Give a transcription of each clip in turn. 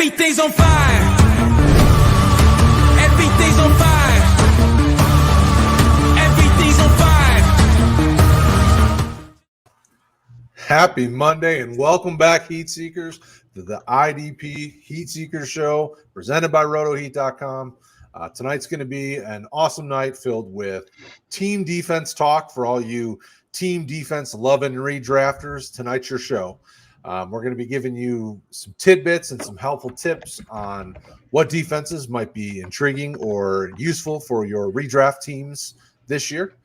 Everything's on fire. Everything's on fire. Everything's on fire. Happy Monday and welcome back, Heat Seekers, to the IDP HeatSeekers show presented by RotoHeat.com. Tonight's going to be an awesome night filled with team defense talk for all you team defense love and redrafters. Tonight's your show. We're going to be giving you some tidbits and some helpful tips on what defenses might be intriguing or useful for your redraft teams this year.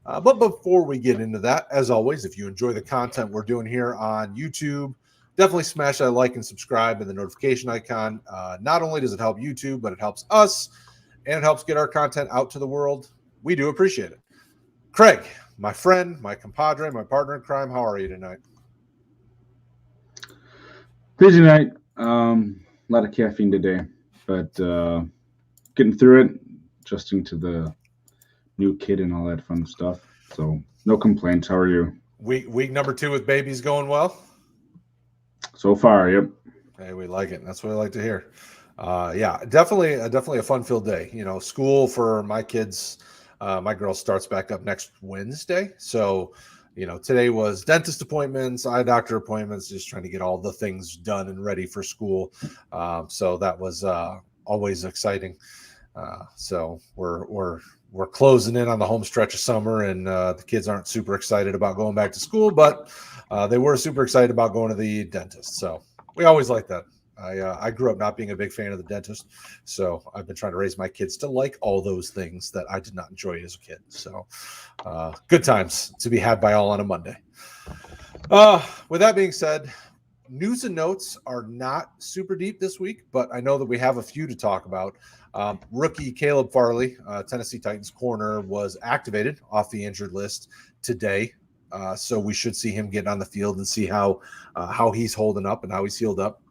But before we get into that, as always, if you enjoy the content we're doing here on YouTube, definitely smash that like and subscribe and the notification icon. Not only does it help YouTube, but it helps us and it helps get our content out to the world. We do appreciate it. Kraig, my friend, my compadre, my partner in crime, how are you tonight? Busy night. A lot of caffeine today, but getting through it, adjusting to the new kid and all that fun stuff. So no complaints. How are you? Week number 2 with babies going well? So far, yep. Hey, we like it. That's what I like to hear. Yeah, definitely a fun-filled day. You know, school for my kids, my girl starts back up next Wednesday. So, you know, today was dentist appointments, eye doctor appointments, just trying to get all the things done and ready for school. So that was always exciting. So we're closing in on the home stretch of summer, and the kids aren't super excited about going back to school, but they were super excited about going to the dentist. So we always like that. I grew up not being a big fan of the dentist, so I've been trying to raise my kids to like all those things that I did not enjoy as a kid. So good times to be had by all on a Monday. With that being said, news and notes are not super deep this week, but I know that we have a few to talk about. Rookie Caleb Farley, Tennessee Titans corner, was activated off the injured list today. So we should see him get on the field and see how he's holding up and how he's healed up.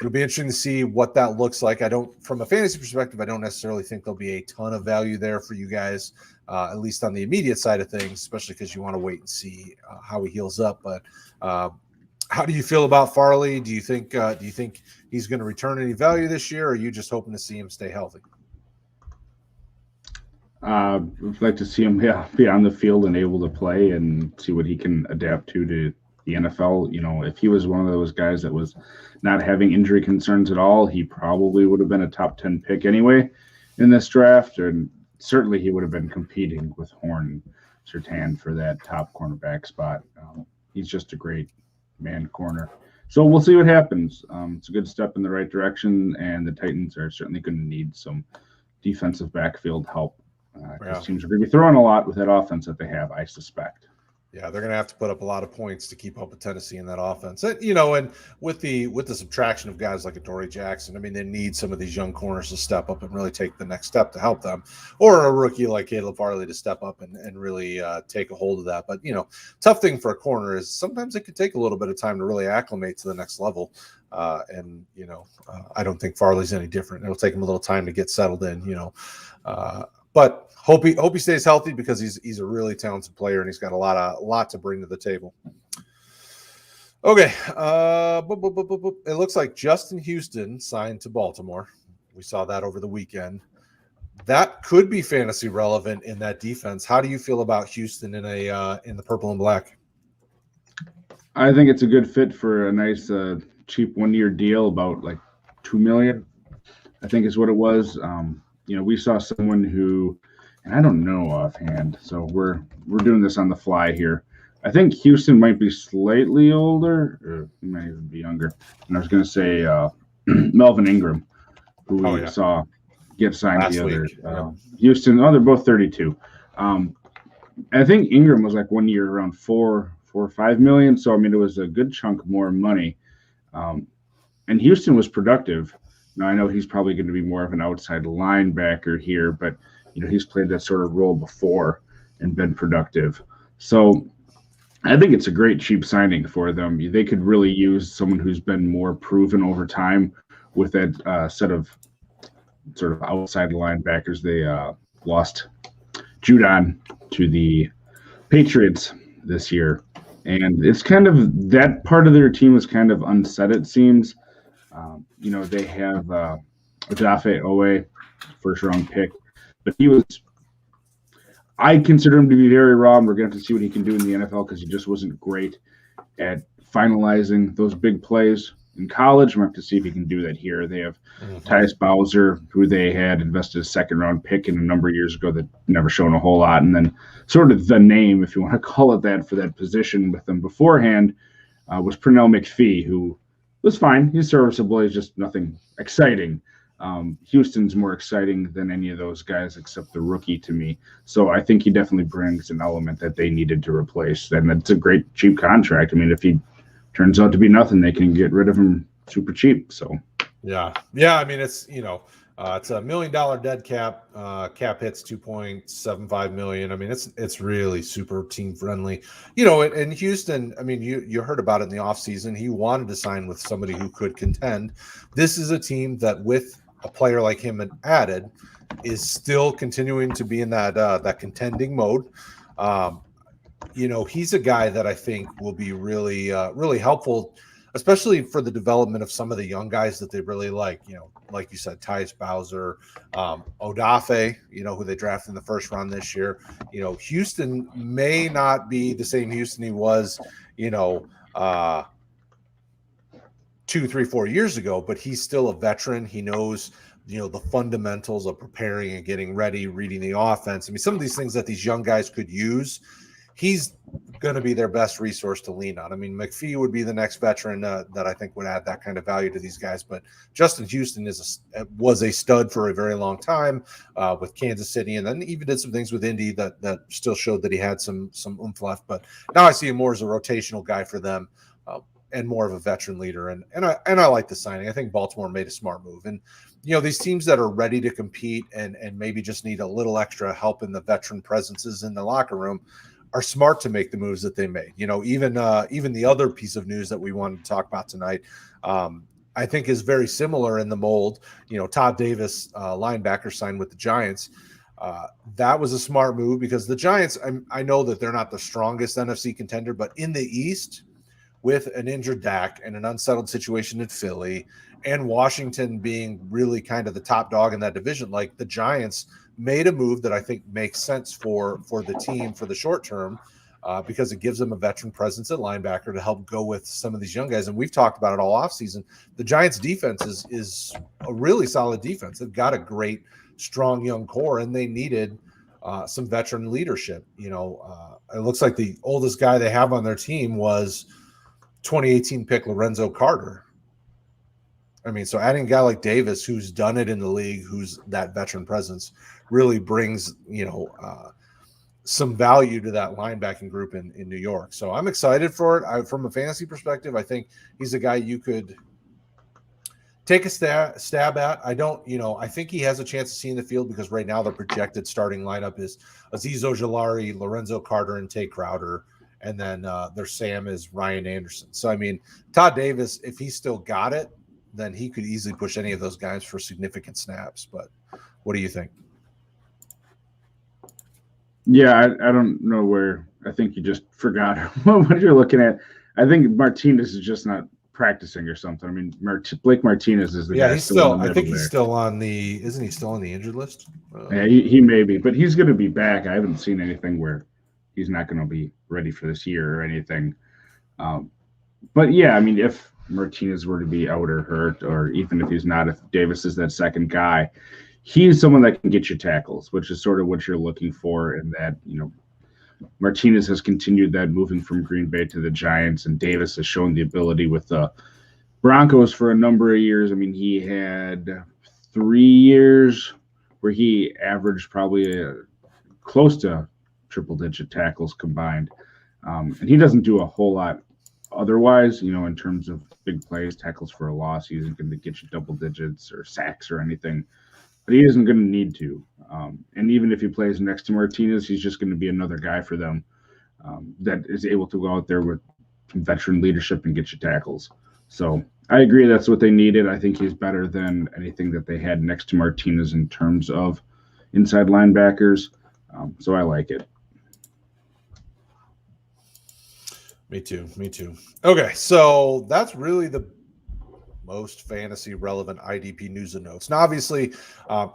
It'll be interesting to see what that looks like. From a fantasy perspective, I don't necessarily think there'll be a ton of value there for you guys, at least on the immediate side of things, especially because you want to wait and see how he heals up. But how do you feel about Farley? Do you think he's going to return any value this year, or are you just hoping to see him stay healthy? I'd like to see him be on the field and able to play and see what he can adapt to the NFL. You know, if he was one of those guys that was not having injury concerns at all, he probably would have been a top 10 pick anyway in this draft, and certainly he would have been competing with Horn Surtain for that top cornerback spot. He's just a great man corner. So we'll see what happens. It's a good step in the right direction, and the Titans are certainly going to need some defensive backfield help. Teams are going to be throwing a lot with that offense that they have, I suspect. Yeah, they're going to have to put up a lot of points to keep up with Tennessee in that offense. And, you know, and with the subtraction of guys like a Dory Jackson, I mean, they need some of these young corners to step up and really take the next step to help them, or a rookie like Caleb Farley to step up and really take a hold of that. But, you know, tough thing for a corner is sometimes it could take a little bit of time to really acclimate to the next level. And, you know, I don't think Farley's any different. It'll take him a little time to get settled in, you know. But hope he stays healthy because he's a really talented player and he's got a lot to bring to the table. Okay, it looks like Justin Houston signed to Baltimore. We saw that over the weekend. That could be fantasy relevant in that defense. How do you feel about Houston in the purple and black? I think it's a good fit for a nice cheap 1-year deal, about like $2 million, I think is what it was. You know, we saw someone who, and I don't know offhand, so we're doing this on the fly here. I think Houston might be slightly older, or he might even be younger. And I was going to say Melvin Ingram, who we saw get signed last the other. week. Houston, they're both 32. I think Ingram was like 1 year around $4 or $5 million. So I mean, it was a good chunk more money. And Houston was productive. Now, I know he's probably going to be more of an outside linebacker here, but, you know, he's played that sort of role before and been productive. So I think it's a great cheap signing for them. They could really use someone who's been more proven over time with that set of sort of outside linebackers. They lost Judon to the Patriots this year. And it's kind of that part of their team is kind of unset, it seems. They have Odafe Owe, first round pick, but I consider him to be very raw, and we're going to have to see what he can do in the NFL because he just wasn't great at finalizing those big plays in college. We'll have to see if he can do that here. They have Tyus Bowser, who they had invested a second-round pick in a number of years ago that never shown a whole lot, and then sort of the name, if you want to call it that, for that position with them beforehand was Pernell McPhee, who was fine. He's serviceable. He's just nothing exciting. Houston's more exciting than any of those guys except the rookie to me. So I think he definitely brings an element that they needed to replace. And it's a great cheap contract. I mean, if he turns out to be nothing, they can get rid of him super cheap. So yeah. I mean, it's it's $1 million dead cap. Cap hits $2.75 million. I mean, it's really super team friendly. In Houston, I mean, you heard about it in the offseason. He wanted to sign with somebody who could contend. This is a team that, with a player like him added, is still continuing to be in that contending mode. He's a guy that I think will be really really helpful, especially for the development of some of the young guys that they really like. Like you said, Tyus Bowser, Odafe, who they drafted in the first round this year. Houston may not be the same Houston he was, 2, 3, 4 years ago, but he's still a veteran. He knows, the fundamentals of preparing and getting ready, reading the offense. I mean, some of these things that these young guys could use, he's going to be their best resource to lean on. I mean, McPhee would be the next veteran that I think would add that kind of value to these guys. But Justin Houston was a stud for a very long time with Kansas City, and then even did some things with Indy that still showed that he had some oomph left. But now I see him more as a rotational guy for them. And more of a veteran leader, and I like the signing. I think Baltimore made a smart move, and these teams that are ready to compete and maybe just need a little extra help in the veteran presences in the locker room are smart to make the moves that they made. Even the other piece of news that we wanted to talk about tonight, I think is very similar in the mold. Todd Davis, linebacker, signed with the Giants. That was a smart move because the Giants, I know that they're not the strongest NFC contender, but in the East, with an injured Dak and an unsettled situation in Philly and Washington being really kind of the top dog in that division, like the Giants made a move that I think makes sense for the team for the short term because it gives them a veteran presence at linebacker to help go with some of these young guys. And we've talked about it all offseason. The Giants defense is a really solid defense. They've got a great, strong young core, and they needed some veteran leadership. It looks like the oldest guy they have on their team was 2018 pick Lorenzo Carter. I mean, so adding a guy like Davis, who's done it in the league, who's that veteran presence, really brings, some value to that linebacking group in New York. So I'm excited for it. From a fantasy perspective, I think he's a guy you could take a stab at. I think he has a chance of seeing the field because right now the projected starting lineup is Azeez Ojulari, Lorenzo Carter, and Tay Crowder. And then their Sam is Ryan Anderson. So, I mean, Todd Davis, if he still got it, then he could easily push any of those guys for significant snaps. But what do you think? Yeah, I don't know where. I think you just forgot what you're looking at. I think Martinez is just not practicing or something. I mean, Blake Martinez is the guy. Yeah, he's still. I think he's still on the. Isn't he still on the injured list? Yeah, he may be, but he's going to be back. I haven't seen anything where he's not going to be ready for this year or anything. But yeah, I mean, if Martinez were to be out or hurt, or even if he's not, if Davis is that second guy, he's someone that can get you tackles, which is sort of what you're looking for. And that, Martinez has continued that moving from Green Bay to the Giants, and Davis has shown the ability with the Broncos for a number of years. I mean, he had 3 years where he averaged probably close to triple-digit tackles combined. And he doesn't do a whole lot otherwise, in terms of big plays, tackles for a loss. He isn't going to get you double digits or sacks or anything, but he isn't going to need to. And even if he plays next to Martinez, he's just going to be another guy for them that is able to go out there with some veteran leadership and get you tackles. So I agree that's what they needed. I think he's better than anything that they had next to Martinez in terms of inside linebackers. So I like it. Me too. Okay, so that's really most fantasy relevant IDP news and notes. Now, obviously,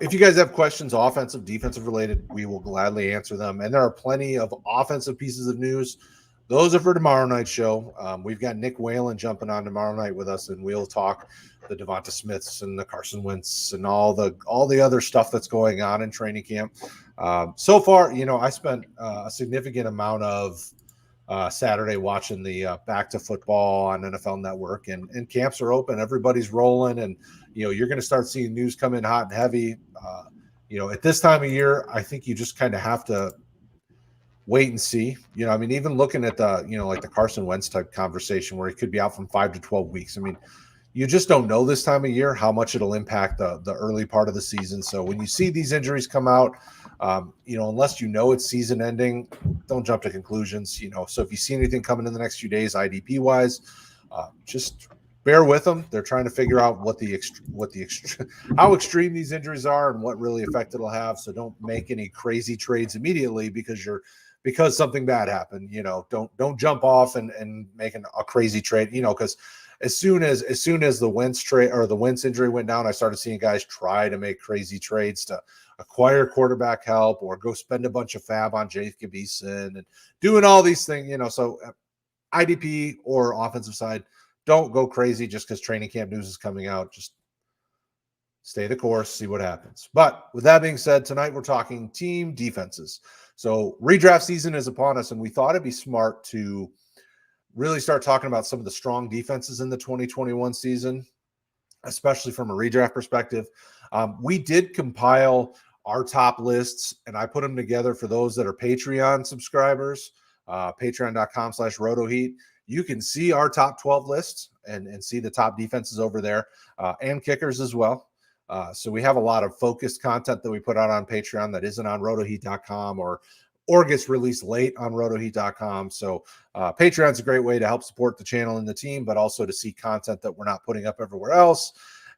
if you guys have questions, offensive, defensive related, we will gladly answer them. And there are plenty of offensive pieces of news. Those are for tomorrow night's show. We've got Nick Whalen jumping on tomorrow night with us, and we'll talk the Devonta Smiths and the Carson Wentz and all the other stuff that's going on in training camp. So far, I spent a significant amount of Saturday watching the Back to Football on NFL Network, and camps are open. Everybody's rolling, and you're going to start seeing news come in hot and heavy. At this time of year, I think you just kind of have to wait and see. Even looking at the like the Carson Wentz type conversation where he could be out from 5 to 12 weeks. You just don't know this time of year how much it'll impact the early part of the season. So when you see these injuries come out, unless it's season ending, don't jump to conclusions. So if you see anything coming in the next few days, IDP wise, just bear with them. They're trying to figure out how extreme these injuries are and what really effect it'll have. So don't make any crazy trades immediately because something bad happened. Don't jump off and make a crazy trade. Because as soon as the Wentz trade or the Wentz injury went down, I started seeing guys try to make crazy trades to acquire quarterback help or go spend a bunch of fab on Jacob Eason and doing all these things. So IDP or offensive side, don't go crazy just because training camp news is coming out. Just stay the course, see what happens. But with that being said, tonight we're talking team defenses. So redraft season is upon us, and we thought it'd be smart to really start talking about some of the strong defenses in the 2021 season, especially from a redraft perspective. We did compile our top lists, and I put them together for those that are Patreon subscribers, patreon.com/RotoHeat. You can see our top 12 lists and see the top defenses over there, and kickers as well. So we have a lot of focused content that we put out on Patreon that isn't on rotoheat.com or gets released late on rotoheat.com. So Patreon's a great way to help support the channel and the team, but also to see content that we're not putting up everywhere else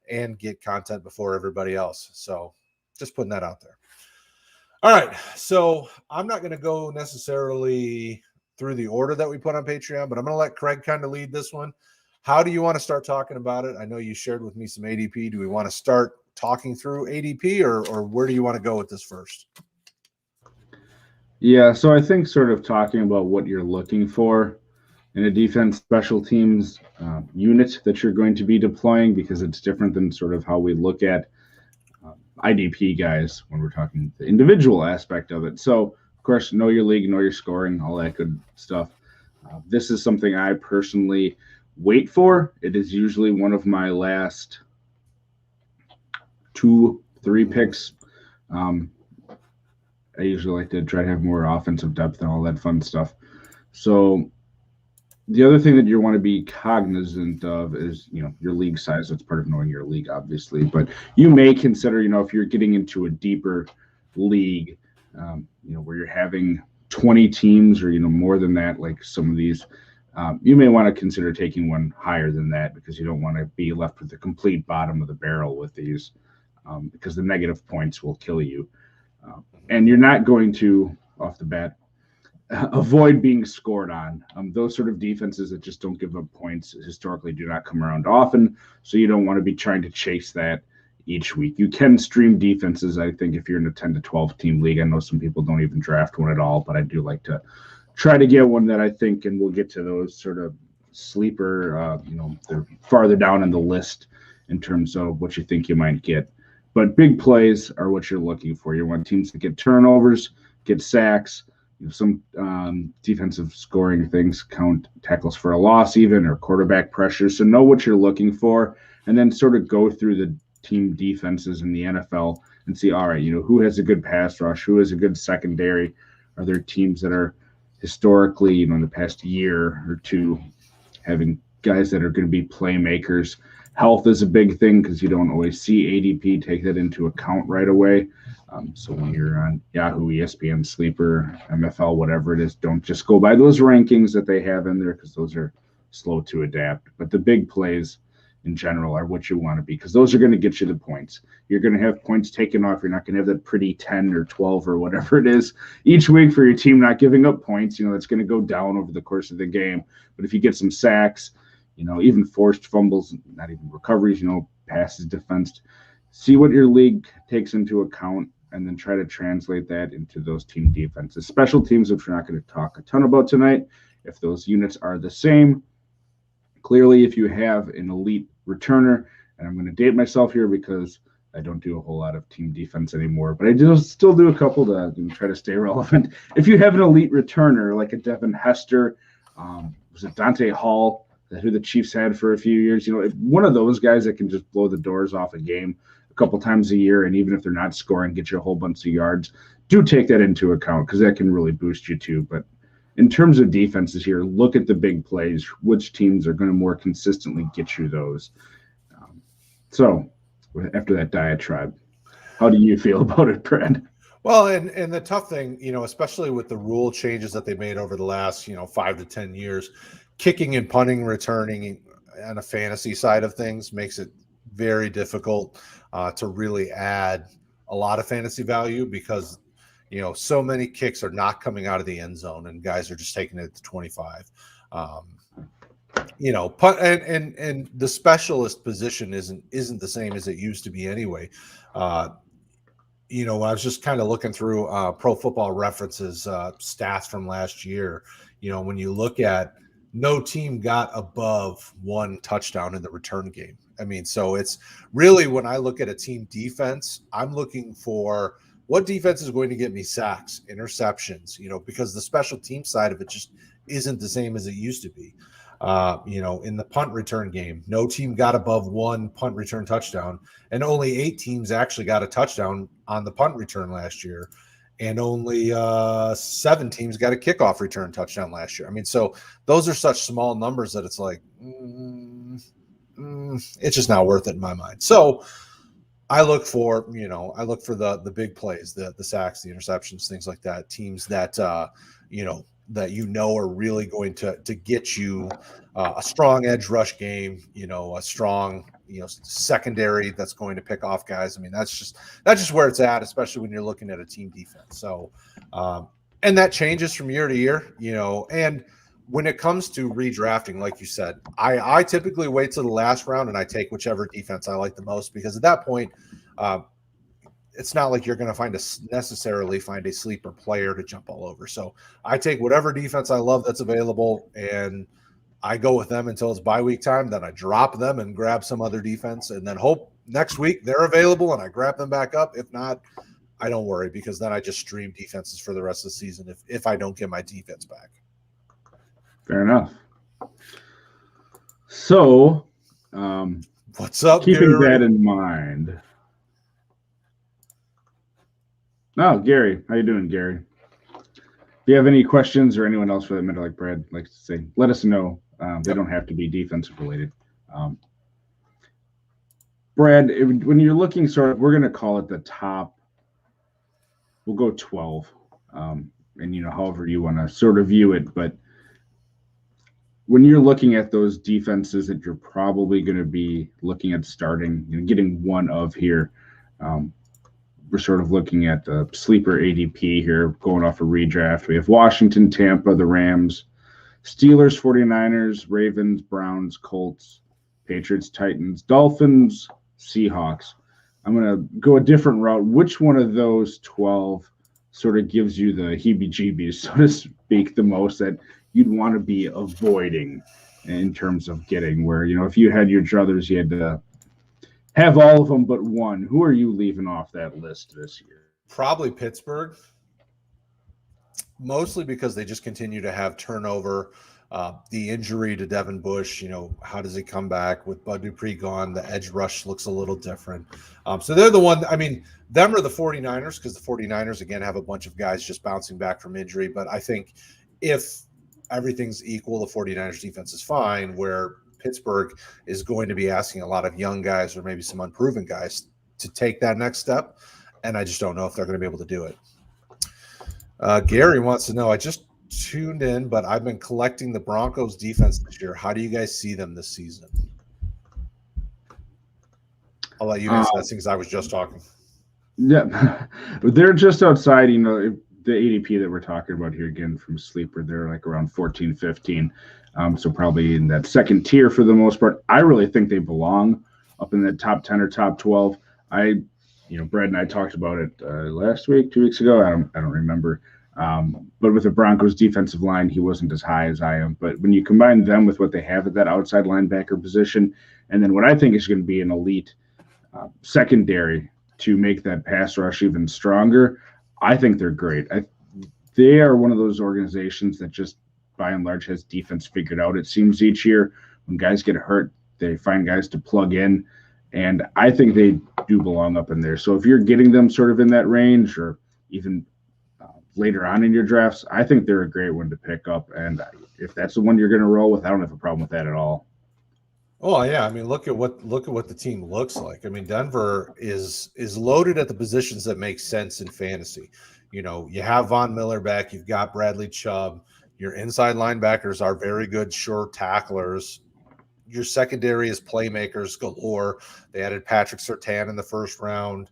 and get content before everybody else. So just putting that out there. All right. So I'm not going to go necessarily through the order that we put on Patreon, but I'm going to let Kraig kind of lead this one. How do you want to start talking about it? I know you shared with me some ADP. Do we want to start talking through ADP or where do you want to go with this first? Yeah, so I think sort of talking about what you're looking for in a defense special teams unit that you're going to be deploying, because it's different than sort of how we look at IDP guys when we're talking the individual aspect of it. So, of course, know your league, know your scoring, all that good stuff. This is something I personally wait for. It is usually one of my last 2-3 picks. I usually like to try to have more offensive depth and all that fun stuff. So the other thing that you want to be cognizant of is, your league size. That's part of knowing your league, obviously. But you may consider, if you're getting into a deeper league, where you're having 20 teams or, more than that, like some of these, you may want to consider taking one higher than that, because you don't want to be left with the complete bottom of the barrel with these, because the negative points will kill you. And you're not going to, off the bat, avoid being scored on. Those sort of defenses that just don't give up points historically do not come around often, so you don't want to be trying to chase that each week. You can stream defenses, I think, if you're in a 10 to 12 team league. I know some people don't even draft one at all, but I do like to try to get one that I think, and we'll get to those sort of sleeper, they're farther down in the list in terms of what you think you might get. But big plays are what you're looking for. You want teams to get turnovers, get sacks, some defensive scoring things, count tackles for a loss even, or quarterback pressure. So know what you're looking for, and then sort of go through the team defenses in the NFL and see, all right, who has a good pass rush, who has a good secondary. Are there teams that are historically, in the past year or two, having guys that are going to be playmakers? Health is a big thing because you don't always see ADP take that into account right away. So when you're on Yahoo, ESPN, Sleeper, MFL, whatever it is, don't just go by those rankings that they have in there, because those are slow to adapt. But the big plays in general are what you want to be, because those are going to get you the points. You're going to have points taken off. You're not going to have that pretty 10 or 12 or whatever it is each week for your team not giving up points. That's going to go down over the course of the game. But if you get some sacks, even forced fumbles, not even recoveries, passes defensed. See what your league takes into account and then try to translate that into those team defenses. Special teams, which we're not going to talk a ton about tonight, if those units are the same. Clearly, if you have an elite returner, and I'm going to date myself here because I don't do a whole lot of team defense anymore, but I still do a couple to try to stay relevant. If you have an elite returner like a Devin Hester, was it Dante Hall, who the Chiefs had for a few years, one of those guys that can just blow the doors off a game a couple times a year, and even if they're not scoring, get you a whole bunch of yards, do take that into account because that can really boost you too. But in terms of defenses here, look at the big plays, which teams are going to more consistently get you those. So after that diatribe, how do you feel about it, Brad? Well, and the tough thing, especially with the rule changes that they made over the last, 5 to 10 years, kicking and punting, returning on a fantasy side of things makes it very difficult to really add a lot of fantasy value because, so many kicks are not coming out of the end zone and guys are just taking it to 25. Punt and the specialist position isn't the same as it used to be anyway. I was just kind of looking through Pro Football References stats from last year. When you look at no team got above 1 touchdown in the return game. So it's really when I look at a team defense, I'm looking for what defense is going to get me sacks, interceptions, because the special team side of it just isn't the same as it used to be. In the punt return game, no team got above 1 punt return touchdown, and only 8 teams actually got a touchdown on the punt return last year, and only 7 teams got a kickoff return touchdown last year. So those are such small numbers that it's like, it's just not worth it in my mind. So I look for, the big plays, the sacks, the interceptions, things like that, teams that, that are really going to get you a strong edge rush game, a strong, secondary that's going to pick off guys. That's just where it's at, especially when you're looking at a team defense. So, and that changes from year to year, and when it comes to redrafting, like you said, I typically wait till the last round and I take whichever defense I like the most, because at that point, it's not like you're going to necessarily find a sleeper player to jump all over. So I take whatever defense I love that's available and I go with them until it's bye week time. Then I drop them and grab some other defense and then hope next week they're available and I grab them back up. If not, I don't worry, because then I just stream defenses for the rest of the season if I don't get my defense back. Fair enough. So, what's up, keeping Gary? that in mind. Oh, Gary. How you doing, Gary? Do you have any questions, or anyone else for that matter, like Brad likes to say, let us know. They don't have to be defensive related. Brad, when you're looking we're going to call it the top, we'll go 12. And, however you want to sort of view it, but when you're looking at those defenses that you're probably going to be looking at starting, getting one of here, we're sort of looking at the sleeper ADP here, going off a redraft. We have Washington, Tampa, the Rams, Steelers, 49ers, Ravens, Browns, Colts, Patriots, Titans, Dolphins, Seahawks. I'm going to go a different route. Which one of those 12 sort of gives you the heebie-jeebies, so to speak, the most that you'd want to be avoiding in terms of getting, where, if you had your druthers, you had to have all of them but one? Who are you leaving off that list this year? Probably Pittsburgh, mostly because they just continue to have turnover. The injury to Devin Bush, how does he come back with Bud Dupree gone? The edge rush looks a little different. So they're the one. Them are the 49ers, because the 49ers, again, have a bunch of guys just bouncing back from injury. But I think if everything's equal, the 49ers defense is fine, where Pittsburgh is going to be asking a lot of young guys or maybe some unproven guys to take that next step. And I just don't know if they're going to be able to do it. Gary wants to know, I just tuned in, but I've been collecting the Broncos defense this year. How do you guys see them this season? I'll let you answer that, because I was just talking. Yeah, they're just outside, the ADP that we're talking about here, again, from Sleeper, they're like around 14, 15. So probably in that second tier for the most part. I really think they belong up in the top 10 or top 12. Brad and I talked about it last week, 2 weeks ago. I don't remember. But with the Broncos defensive line, he wasn't as high as I am. But when you combine them with what they have at that outside linebacker position, and then what I think is going to be an elite secondary to make that pass rush even stronger, I think they're great. They are one of those organizations that just, by and large, has defense figured out, it seems, each year. When guys get hurt, they find guys to plug in, and I think they do belong up in there. So if you're getting them sort of in that range or even later on in your drafts, I think they're a great one to pick up. And if that's the one you're going to roll with, I don't have a problem with that at all. Well, yeah, I mean, look at what the team looks like. I mean, Denver is loaded at the positions that make sense in fantasy. You know, you have Von Miller back, you've got Bradley Chubb, your inside linebackers are very good, sure tacklers. Your secondary is playmakers galore. They added Patrick Surtain in the first round,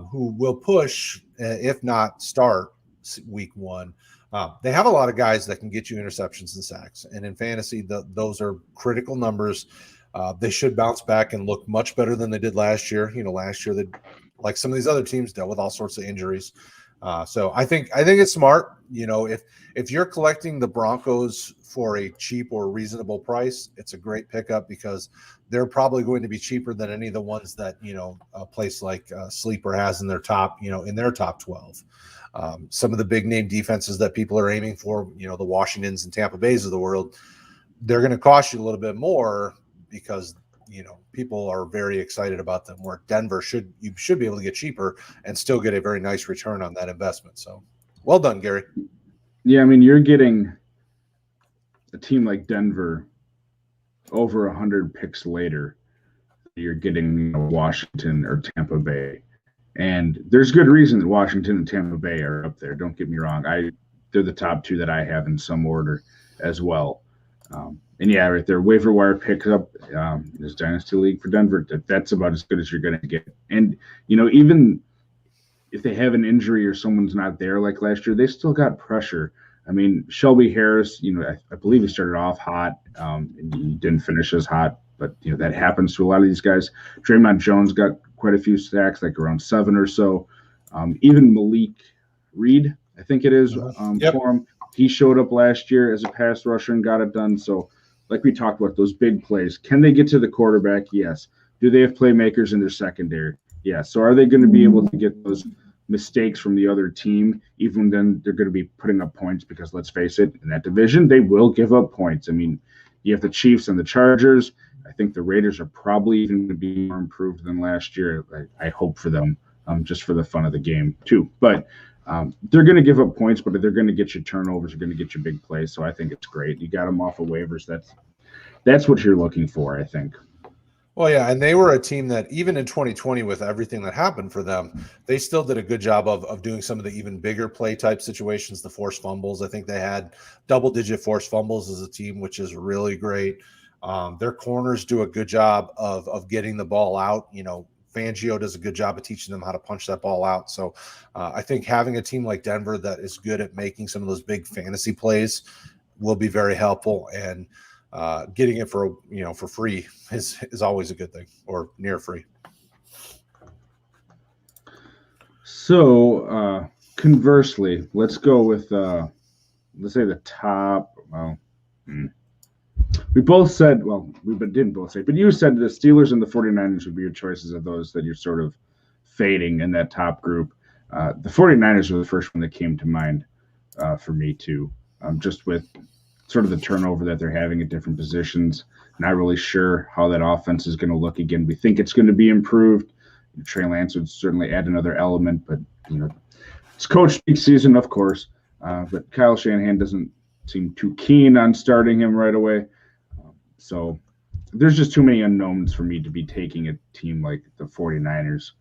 who will push, if not start, week one. They have a lot of guys that can get you interceptions and sacks, and in fantasy, those are critical numbers. They should bounce back and look much better than they did last year. You know, last year, they, like some of these other teams, dealt with all sorts of injuries. So I think it's smart. You know, if you're collecting the Broncos for a cheap or reasonable price, it's a great pickup because they're probably going to be cheaper than any of the ones that, you know, a place like Sleeper has in their top 12. Some of the big name defenses that people are aiming for, you know, the Washingtons and Tampa Bays of the world, they're going to cost you a little bit more because, you know, people are very excited about them, where Denver you should be able to get cheaper and still get a very nice return on that investment. So well done, Gary. Yeah, I mean, you're getting a team like Denver over 100 picks later. You're getting Washington or Tampa Bay. And there's good reason that Washington and Tampa Bay are up there. Don't get me wrong. They're the top two that I have in some order as well. And yeah, right there, waiver wire pickup, this Dynasty League for Denver, that's about as good as you're going to get. And, you know, even if they have an injury or someone's not there like last year, they still got pressure. I mean, Shelby Harris, you know, I believe he started off hot and he didn't finish as hot, but, you know, that happens to a lot of these guys. Draymond Jones got quite a few sacks, like around 7 or so. Even Malik Reed, I think it is, for him. He showed up last year as a pass rusher and got it done. So, like we talked about, those big plays. Can they get to the quarterback? Yes. Do they have playmakers in their secondary? Yes. So are they going to be able to get those mistakes from the other team? Even then, they're going to be putting up points because, let's face it, in that division, they will give up points. I mean, you have the Chiefs and the Chargers. I think the Raiders are probably even going to be more improved than last year. I hope for them, just for the fun of the game, too. But they're going to give up points, but they're going to get you turnovers. They're going to get you big plays. So I think it's great. You got them off of waivers. That's what you're looking for, I think. Well, yeah, and they were a team that even in 2020, with everything that happened for them, they still did a good job of doing some of the even bigger play type situations, the forced fumbles. I think they had double-digit forced fumbles as a team, which is really great. Their corners do a good job of getting the ball out. You know, Fangio does a good job of teaching them how to punch that ball out. So I think having a team like Denver that is good at making some of those big fantasy plays will be very helpful. And getting it for free is always a good thing, or near free. So conversely, let's go with let's say the top. We both said, we didn't both say, but you said the Steelers and the 49ers would be your choices of those that you're sort of fading in that top group. The 49ers were the first one that came to mind for me too, just with sort of the turnover that they're having at different positions. Not really sure how that offense is going to look again. We think it's going to be improved. Trey Lance would certainly add another element, but, you know, it's coach speak season, of course, but Kyle Shanahan doesn't seem too keen on starting him right away. So there's just too many unknowns for me to be taking a team like the 49ers,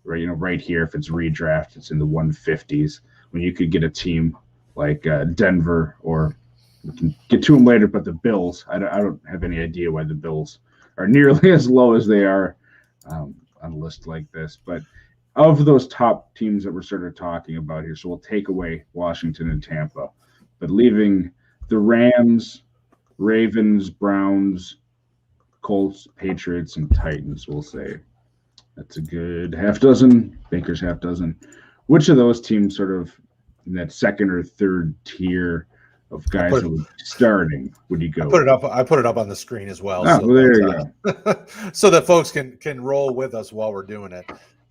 right? You know, right here, if it's redraft, it's in the 150s, when you could get a team like Denver, or we can get to them later, but the Bills, I don't have any idea why the Bills are nearly as low as they are on a list like this. But of those top teams that we're sort of talking about here. So we'll take away Washington and Tampa, but leaving the Rams, Ravens, Browns, Colts, Patriots, and Titans, we'll say. That's a good half dozen, Baker's half dozen. Which of those teams sort of in that second or third tier of guys that would be starting would you go? I put it up on the screen as well. Oh, well, there you go. So that folks can roll with us while we're doing it.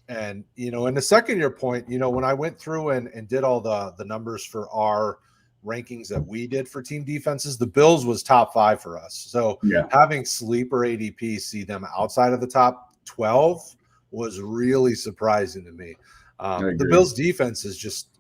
And, in the second year point, when I went through and did all the numbers for our rankings that we did for team defenses, the Bills was top 5 for us. So having sleeper ADP see them outside of the top 12 was really surprising to me. The Bills defense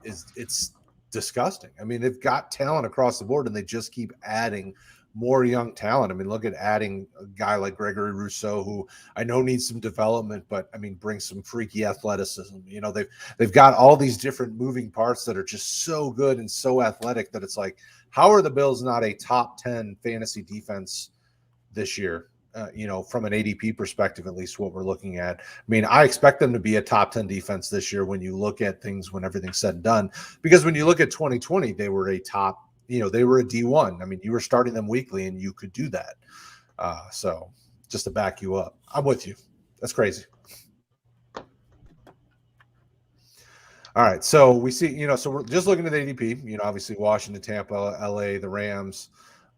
it's disgusting. I mean, they've got talent across the board and they just keep adding more young talent. I mean, look at adding a guy like Gregory Rousseau, who I know needs some development, but I mean, brings some freaky athleticism. They've got all these different moving parts that are just so good and so athletic that it's like, how are the Bills not a top 10 fantasy defense this year? From an ADP perspective, at least what we're looking at. I mean, I expect them to be a top 10 defense this year when you look at things, when everything's said and done, because when you look at 2020, they were a top, they were a D1. I mean, you were starting them weekly and you could do that. So just to back you up, I'm with you. That's crazy. All right. So we see, so we're just looking at the ADP, obviously Washington, Tampa, LA, the Rams,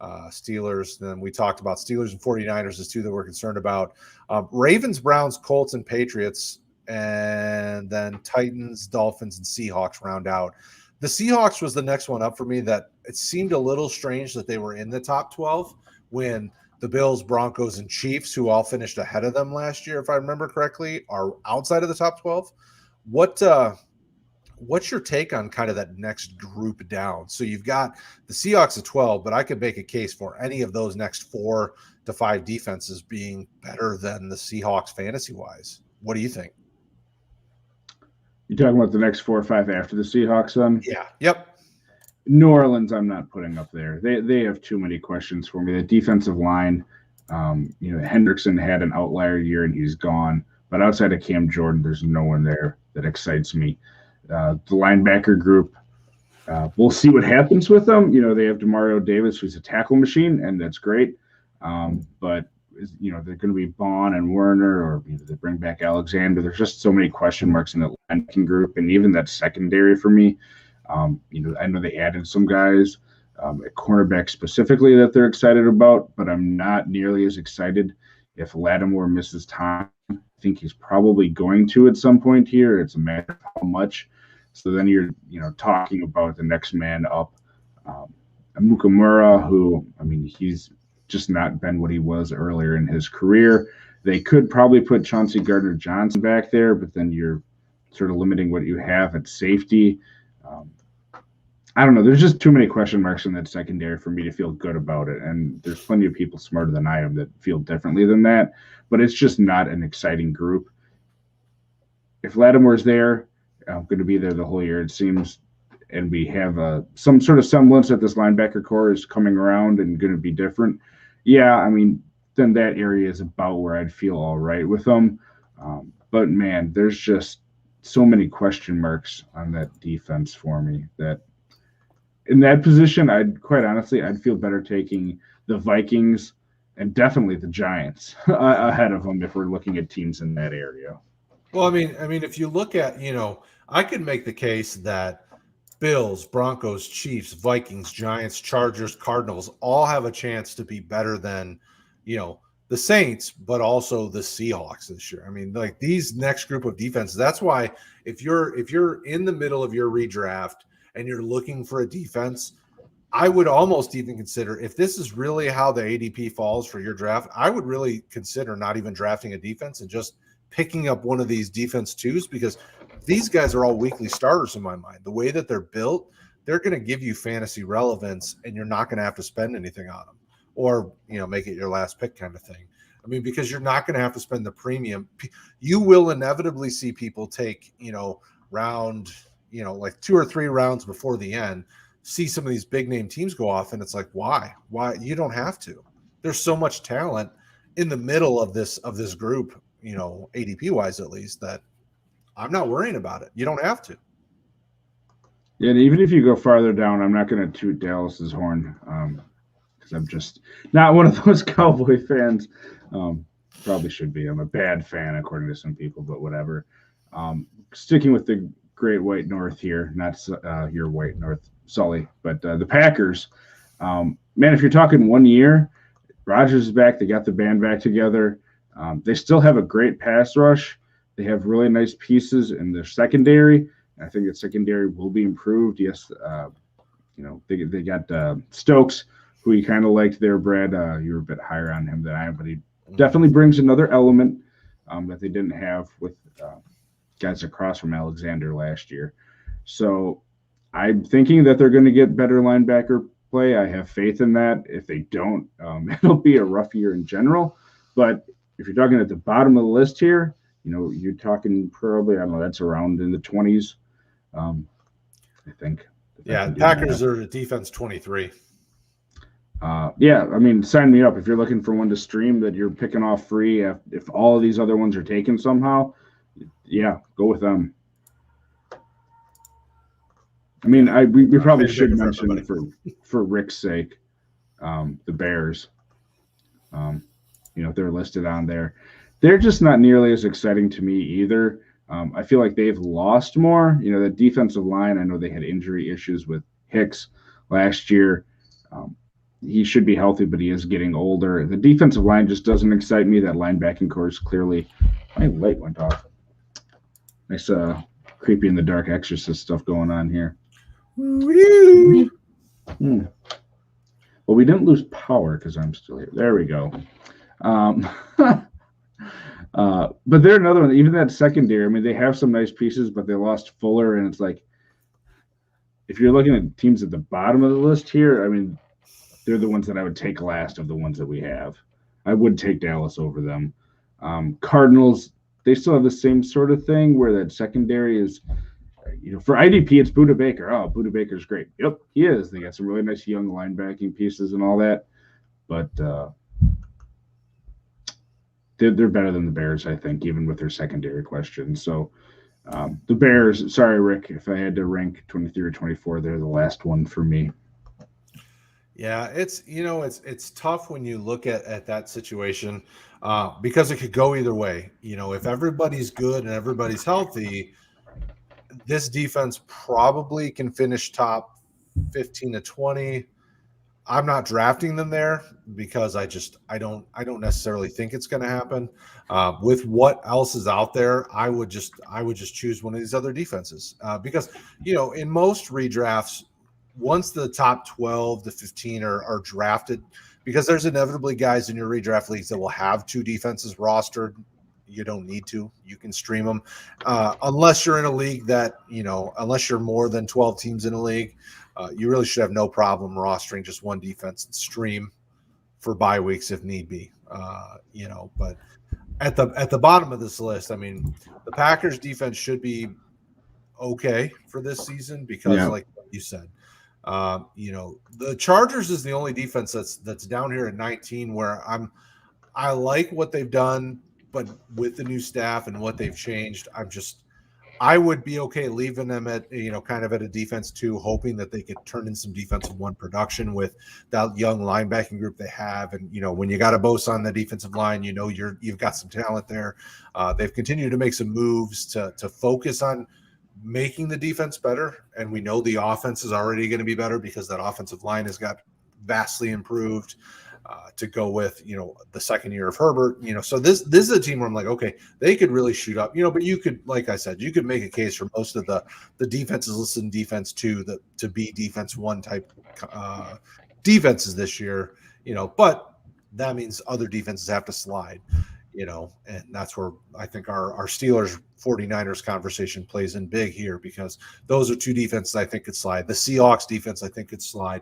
Steelers. Then we talked about Steelers and 49ers as two that we're concerned about. Ravens, Browns, Colts, and Patriots, and then Titans, Dolphins, and Seahawks round out. The Seahawks was the next one up for me that it seemed a little strange that they were in the top 12 when the Bills, Broncos, and Chiefs, who all finished ahead of them last year, if I remember correctly, are outside of the top 12. What's your take on kind of that next group down? So you've got the Seahawks at 12, but I could make a case for any of those next 4 to 5 defenses being better than the Seahawks fantasy-wise. What do you think? You talking about the next 4 or 5 after the Seahawks then? Yeah. Yep. New Orleans, I'm not putting up there. They have too many questions for me. The defensive line, Hendrickson had an outlier year and he's gone. But outside of Cam Jordan, there's no one there that excites me. The linebacker group, we'll see what happens with them. They have Demario Davis, who's a tackle machine, and that's great. But they're going to be Bond and Werner, or they bring back Alexander. There's just so many question marks in that linebacking group, and even that secondary for me. I know they added some guys at cornerback specifically that they're excited about, but I'm not nearly as excited if Lattimore misses time. I think he's probably going to at some point here. It's a matter of how much. So then you're, talking about the next man up, Amukamura, who, he's just not been what he was earlier in his career. They could probably put Chauncey Gardner-Johnson back there, but then you're sort of limiting what you have at safety. I don't know. There's just too many question marks in that secondary for me to feel good about it. And there's plenty of people smarter than I am that feel differently than that. But it's just not an exciting group. If Lattimore's there, I'm going to be there the whole year, it seems. And we have some sort of semblance that this linebacker core is coming around and going to be different. Yeah, then that area is about where I'd feel all right with them. But, man, there's just so many question marks on that defense for me that in that position, I'd feel better taking the Vikings and definitely the Giants ahead of them if we're looking at teams in that area. Well, if you look at, I could make the case that Bills, Broncos, Chiefs, Vikings, Giants, Chargers, Cardinals all have a chance to be better than, the Saints, but also the Seahawks this year. Like these next group of defenses. That's why if you're in the middle of your redraft and you're looking for a defense, I would almost even consider, if this is really how the ADP falls for your draft, I would really consider not even drafting a defense and just picking up one of these defense twos, because these guys are all weekly starters in my mind. The way that they're built, they're going to give you fantasy relevance and you're not going to have to spend anything on them or, make it your last pick kind of thing. Because you're not going to have to spend the premium. You will inevitably see people take, round, like 2 or 3 rounds before the end, see some of these big name teams go off. And it's like, why? You don't have to. There's so much talent in the middle of this group, ADP wise, at least, that I'm not worrying about it. You don't have to. Yeah, and even if you go farther down, I'm not going to toot Dallas's horn because I'm just not one of those Cowboy fans. Probably should be. I'm a bad fan according to some people, but whatever. Sticking with the Great White North here, not your White North, Sully, but the Packers. Man, if you're talking 1 year, Rodgers is back. They got the band back together. They still have a great pass rush. They have really nice pieces in their secondary. I think the secondary will be improved. Yes, they got Stokes, who you kind of liked there, Brad. You were a bit higher on him than I am, but he definitely brings another element that they didn't have with guys across from Alexander last year. So I'm thinking that they're going to get better linebacker play. I have faith in that. If they don't, it'll be a rough year in general. But if you're talking at the bottom of the list here, you're talking probably, I don't know, that's around in the 20s. I think. Yeah, Packers are defense 23. Yeah, I mean, sign me up if you're looking for one to stream that you're picking off free. If all of these other ones are taken somehow, yeah, go with them. I mean, we probably should mention for Rick's sake, the Bears. They're listed on there. They're just not nearly as exciting to me either. I feel like they've lost more. The defensive line, I know they had injury issues with Hicks last year. He should be healthy, but he is getting older. The defensive line just doesn't excite me. That linebacking core is clearly – my light went off. Nice creepy in the dark exorcist stuff going on here. Well, we didn't lose power because I'm still here. There we go. But they're another one. Even that secondary, I mean, they have some nice pieces, but they lost Fuller, and it's like if you're looking at teams at the bottom of the list here, I mean, they're the ones that I would take last of the ones that we have. I would take Dallas over them. Cardinals, they still have the same sort of thing where that secondary is, for IDP, it's Budda Baker. Oh, Budda Baker's great. Yep, he is. They got some really nice young linebacking pieces and all that, but they're better than the Bears, I think, even with their secondary questions. So the Bears, sorry, Rick, if I had to rank 23 or 24, they're the last one for me. Yeah, it's tough when you look at that situation because it could go either way. If everybody's good and everybody's healthy, this defense probably can finish top 15 to 20. I'm not drafting them there because I don't necessarily think it's going to happen. With what else is out there, I would just choose one of these other defenses because in most redrafts, once the top 12 to 15 are drafted, because there's inevitably guys in your redraft leagues that will have two defenses rostered. You don't need to. You can stream them unless you're in a league that unless you're more than 12 teams in a league. You really should have no problem rostering just one defense and stream for bye weeks if need be. But at the bottom of this list, I mean, the Packers defense should be okay for this season because, like you said, the Chargers is the only defense that's down here at 19 where I like what they've done, but with the new staff and what they've changed, I would be okay leaving them at, kind of at a defense 2, hoping that they could turn in some defensive 1 production with that young linebacking group they have. And, when you got a Bosa on the defensive line, you've got some talent there. They've continued to make some moves to focus on making the defense better. And we know the offense is already going to be better because that offensive line has got vastly improved. To go with, the second year of Herbert, so this is a team where I'm like, okay, they could really shoot up, but you could, like I said, you could make a case for most of the defenses listed in defense 2 to be defense 1 type defenses this year, but that means other defenses have to slide, and that's where I think our Steelers 49ers conversation plays in big here because those are 2 defenses I think could slide. The Seahawks defense I think could slide.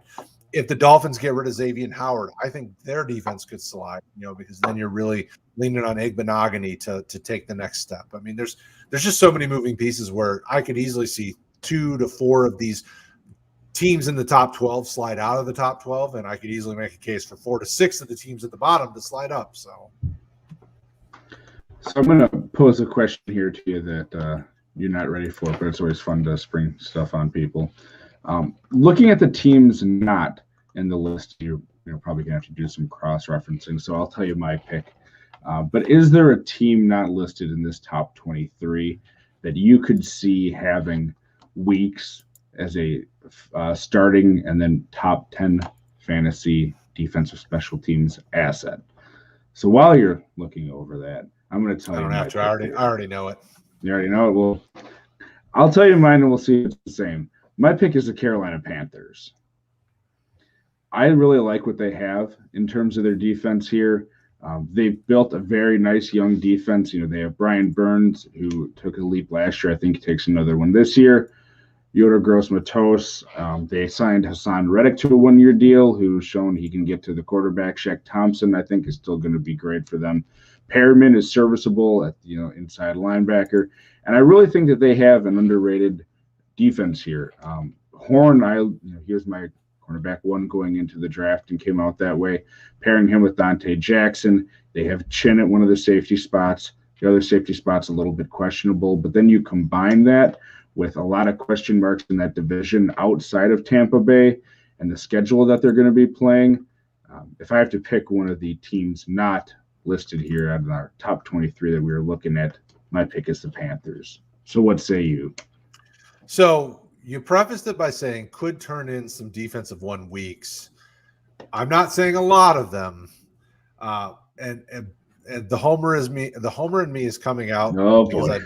If the Dolphins get rid of Xavier Howard, I think their defense could slide, because then you're really leaning on Igbenogany to take the next step. I mean, there's just so many moving pieces where I could easily see 2 to 4 of these teams in the top 12 slide out of the top 12, and I could easily make a case for 4 to 6 of the teams at the bottom to slide up. So I'm going to pose a question here to you that you're not ready for it, but it's always fun to spring stuff on people. Looking at the teams not in the list, you're probably going to have to do some cross-referencing, so I'll tell you my pick. But is there a team not listed in this top 23 that you could see having weeks as a starting and then top 10 fantasy defensive special teams asset? So while you're looking over that, I'm going to tell you. I don't have to. I already know it. You already know it? Well, I'll tell you mine and we'll see if it's the same. My pick is the Carolina Panthers. I really like what they have in terms of their defense here. They've built a very nice young defense. They have Brian Burns, who took a leap last year. I think he takes another one this year. Yoda Gross-Matos. They signed Hassan Reddick to a one-year deal, who's shown he can get to the quarterback. Shaq Thompson, I think, is still going to be great for them. Perriman is serviceable at inside linebacker, and I really think that they have an underrated defense here. Horn, here's my cornerback one going into the draft and came out that way. Pairing him with Dante Jackson, they have Chin at one of the safety spots. The other safety spot's a little bit questionable, but then you combine that with a lot of question marks in that division outside of Tampa Bay and the schedule that they're going to be playing. If I have to pick one of the teams not listed here out of our top 23 that we were looking at, my pick is the Panthers. So what say you? So you prefaced it by saying could turn in some defensive 1 weeks. I'm not saying a lot of them. And the homer is me. The homer in me is coming out. Oh boy.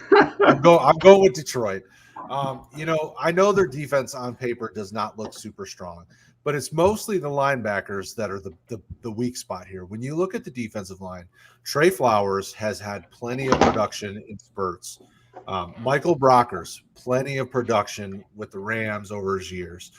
I'm going with Detroit. I know their defense on paper does not look super strong, but it's mostly the linebackers that are the weak spot here. When you look at the defensive line, Trey Flowers has had plenty of production in spurts. Michael Brockers, plenty of production with the Rams over his years.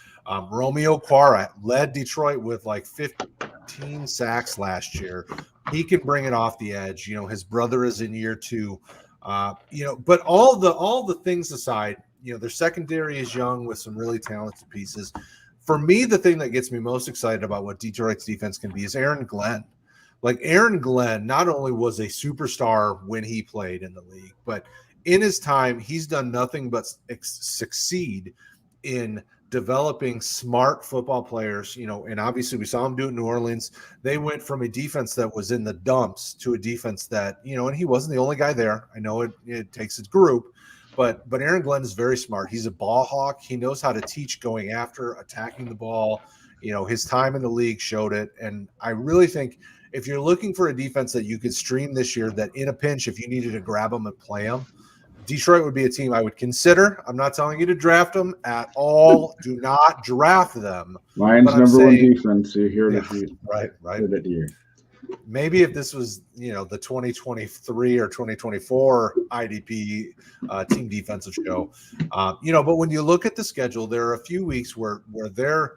Romeo Quara led Detroit with like 15 sacks last year. He can bring it off the edge. His brother is in year 2. But all the things aside, their secondary is young with some really talented pieces. For me, the thing that gets me most excited about what Detroit's defense can be is Aaron Glenn. Like Aaron Glenn not only was a superstar when he played in the league, but in his time, he's done nothing but succeed in developing smart football players, and obviously we saw him do it in New Orleans. They went from a defense that was in the dumps to a defense that, and he wasn't the only guy there. I know it takes a group, but Aaron Glenn is very smart. He's a ball hawk. He knows how to teach going after, attacking the ball. His time in the league showed it. And I really think if you're looking for a defense that you could stream this year, that in a pinch, if you needed to grab them and play them, Detroit would be a team I would consider. I'm not telling you to draft them at all. Do not draft them. Lions number one defense. You're here to right. Here. Maybe if this was, the 2023 or 2024 IDP team defensive show, but when you look at the schedule, there are a few weeks where their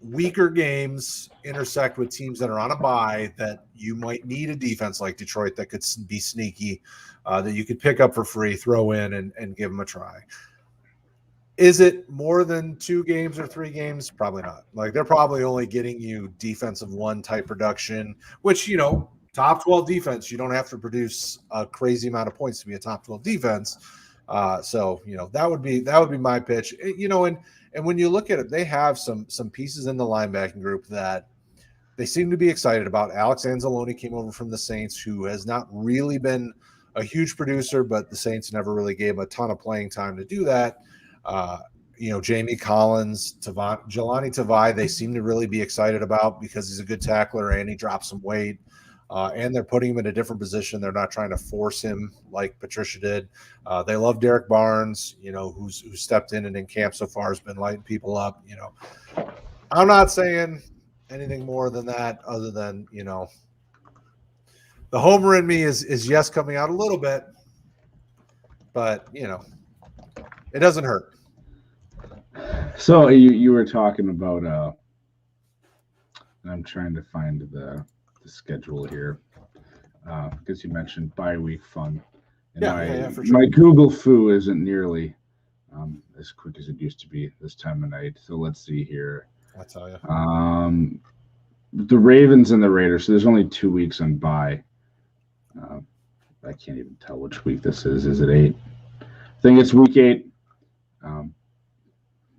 weaker games intersect with teams that are on a bye that you might need a defense like Detroit that could be sneaky, that you could pick up for free, throw in and give them a try. Is it more than 2 games or 3 games? Probably not. Like they're probably only getting you defensive 1 type production, which, top 12 defense, you don't have to produce a crazy amount of points to be a top 12 defense. So that would be my pitch, and when you look at it, they have some pieces in the linebacking group that they seem to be excited about. Alex Anzalone came over from the Saints, who has not really been a huge producer, but the Saints never really gave him a ton of playing time to do that. Jamie Collins, Jelani Tavai, they seem to really be excited about because he's a good tackler and he drops some weight. And they're putting him in a different position. They're not trying to force him like Patricia did. They love Derek Barnes, who's stepped in and in camp so far has been lighting people up. I'm not saying anything more than that other than, the homer in me is yes coming out a little bit, but, it doesn't hurt. So you were talking about I'm trying to find the schedule here because you mentioned bye week fun. And for sure. My Google foo isn't nearly as quick as it used to be this time of night. So let's see here. I'll tell you. The Ravens and the Raiders. So there's only 2 weeks on bye. I can't even tell which week this is. Is it 8? think it's week 8.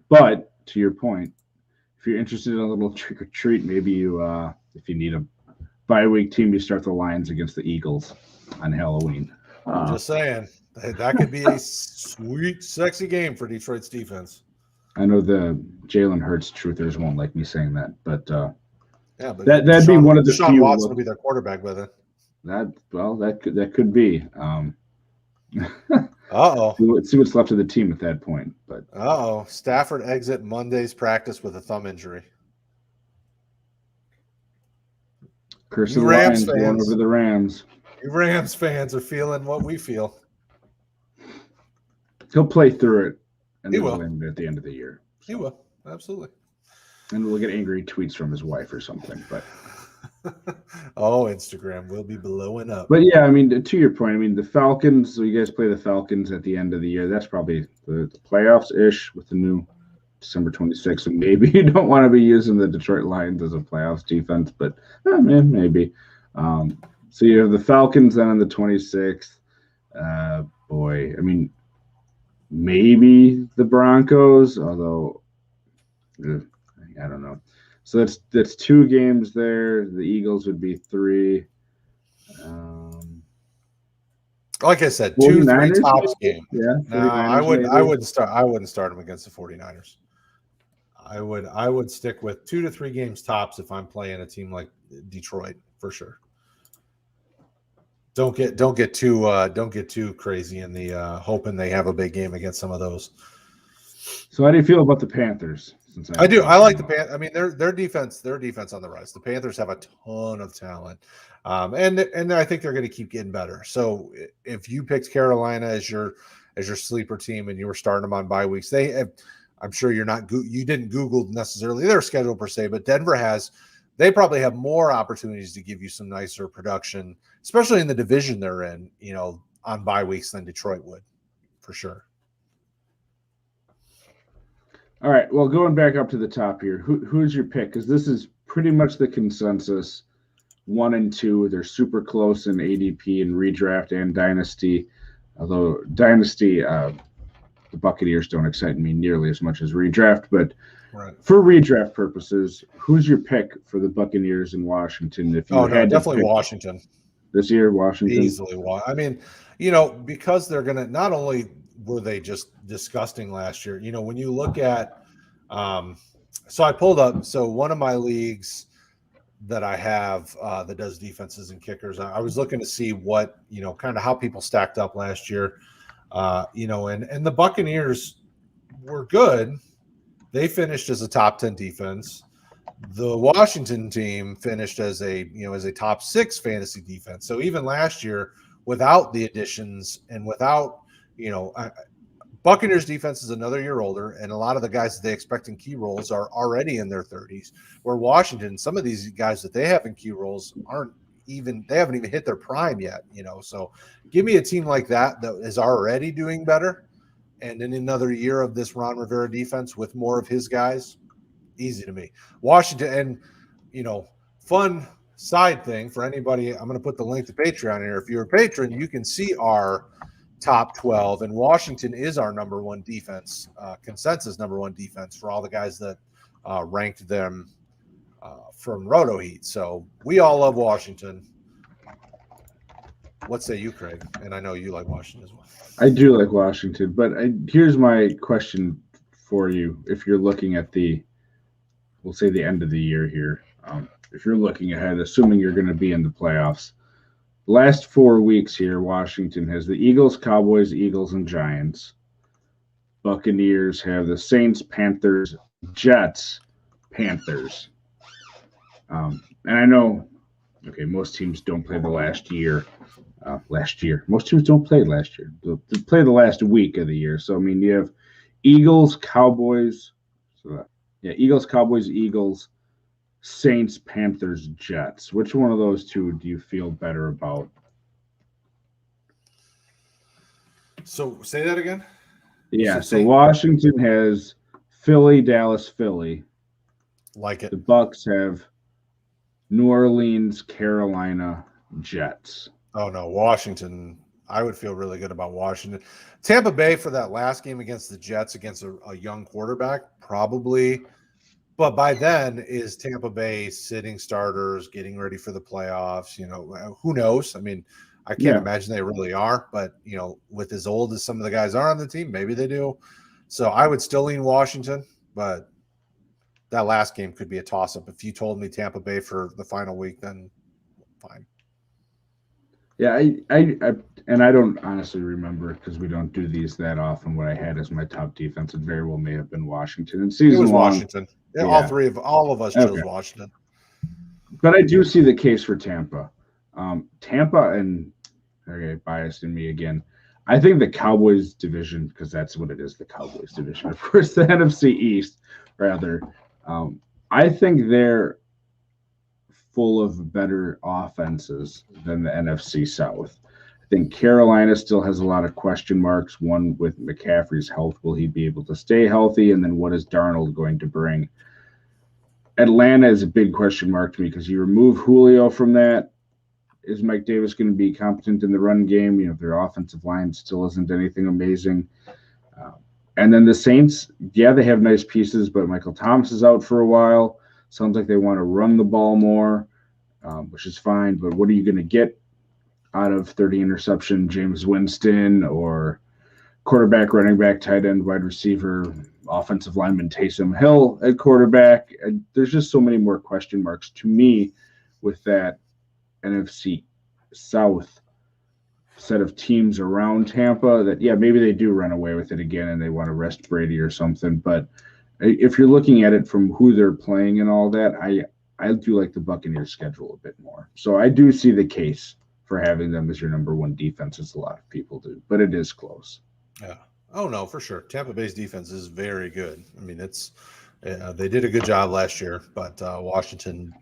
But to your point, if you're interested in a little trick or treat, maybe you, if you need a bye week team, you start the Lions against the Eagles on Halloween. I'm just saying that could be a sweet, sexy game for Detroit's defense. I know the Jalen Hurts truthers won't like me saying that, but yeah, but that'd be one of the Deshaun few. Watson will be their quarterback by then. That could be. See what's left of the team at that point. But Stafford exit Monday's practice with a thumb injury. Curse of the Lions going over the Rams. You Rams fans are feeling what we feel. He'll play through it, and he then will win at the end of the year. So. He will, absolutely. And we'll get angry tweets from his wife or something. But Instagram will be blowing up. But yeah, I mean, to your point, I mean, the Falcons. So you guys play the Falcons at the end of the year. That's probably the playoffs ish with the new December 26th. And maybe you don't want to be using the Detroit Lions as a playoffs defense, but maybe. So you have the Falcons then on the 26th. Boy, I mean, maybe the Broncos, although I don't know. So that's 2 games there. The Eagles would be 3. Like I said, 2-3 tops game. Yeah. No, I wouldn't start them against the 49ers. I would stick with 2 to 3 games tops if I'm playing a team like Detroit for sure. Don't get too crazy in the hoping they have a big game against some of those. So how do you feel about the Panthers? I do. I like the Panthers. I mean, their defense on the rise. The Panthers have a ton of talent, and I think they're going to keep getting better. So if you picked Carolina as your sleeper team and you were starting them on bye weeks, I'm sure you didn't Google necessarily their schedule per se, but Denver has. They probably have more opportunities to give you some nicer production, especially in the division they're in, on bye weeks than Detroit would, for sure. All right. Well, going back up to the top here, who's your pick? Because this is pretty much the consensus. 1 and 2, they're super close in ADP and redraft and dynasty. Although dynasty, the Buccaneers don't excite me nearly as much as redraft, but. Right. For redraft purposes, who's your pick for the Buccaneers in Washington? If you had definitely Washington this year, Washington easily. I mean, because they're gonna. Not only were they just disgusting last year, when you look at, so I pulled up. So one of my leagues that I have that does defenses and kickers, I was looking to see what kind of how people stacked up last year, and the Buccaneers were good. They finished as a top 10 defense. The Washington team finished as a top 6 fantasy defense. So even last year, without the additions and without, Buccaneers defense is another year older, and a lot of the guys that they expect in key roles are already in their 30s. Where Washington, some of these guys that they have in key roles haven't even hit their prime yet. So give me a team like that is already doing better. And in another year of this Ron Rivera defense with more of his guys, easy to me. Washington, and, fun side thing for anybody, I'm going to put the link to Patreon here. If you're a patron, you can see our top 12, and Washington is our number 1 defense, consensus number 1 defense for all the guys that ranked them from Roto Heat. So we all love Washington. What say you, Kraig? And I know you like Washington as well. I do like Washington, but here's my question for you. If you're looking at we'll say the end of the year here, if you're looking ahead, assuming you're going to be in the playoffs, last 4 weeks here, Washington has the Eagles, Cowboys, Eagles, and Giants. Buccaneers have the Saints, Panthers, Jets, Panthers. And I know, most teams don't play the last year. Most teams don't play last year. They play the last week of the year. So, I mean, you have Eagles, Cowboys. Eagles, Cowboys, Eagles, Saints, Panthers, Jets. Which one of those 2 do you feel better about? So, say that again? Yeah, so Washington has Philly, Dallas, Philly. Like it. The Bucs have New Orleans, Carolina, Jets. Oh, no, Washington I would feel really good about Washington. Tampa Bay for that last game against the Jets against a young quarterback, probably. But by then, is Tampa Bay sitting starters, getting ready for the playoffs? Who knows? I mean, I can't imagine they really are. But, with as old as some of the guys are on the team, maybe they do. So I would still lean Washington. But that last game could be a toss-up. If you told me Tampa Bay for the final week, then fine. Yeah, I don't honestly remember because we don't do these that often. What I had as my top defense, it very well may have been Washington. And season it was long, Washington. Yeah, all of us chose Washington. But I do see the case for Tampa. Tampa and biased in me again. I think the Cowboys division, because that's what it is, the Cowboys division. Of course, the NFC East, rather. I think they're full of better offenses than the NFC South. I think Carolina still has a lot of question marks. One, with McCaffrey's health, will he be able to stay healthy? And then what is Darnold going to bring? Atlanta is a big question mark to me because you remove Julio from that. Is Mike Davis going to be competent in the run game? Their offensive line still isn't anything amazing. And then the Saints, they have nice pieces, but Michael Thomas is out for a while. Sounds like they want to run the ball more, which is fine. But what are you going to get out of 30 interception James Winston or quarterback, running back, tight end, wide receiver, offensive lineman Taysom Hill at quarterback? There's just so many more question marks to me with that NFC South set of teams around Tampa that, maybe they do run away with it again and they want to rest Brady or something. But if you're looking at it from who they're playing and all that, I do like the Buccaneers schedule a bit more. So I do see the case for having them as your number one defense, as a lot of people do, but it is close. Yeah. Oh no, for sure. Tampa Bay's defense is very good. I mean, they did a good job last year, but Washington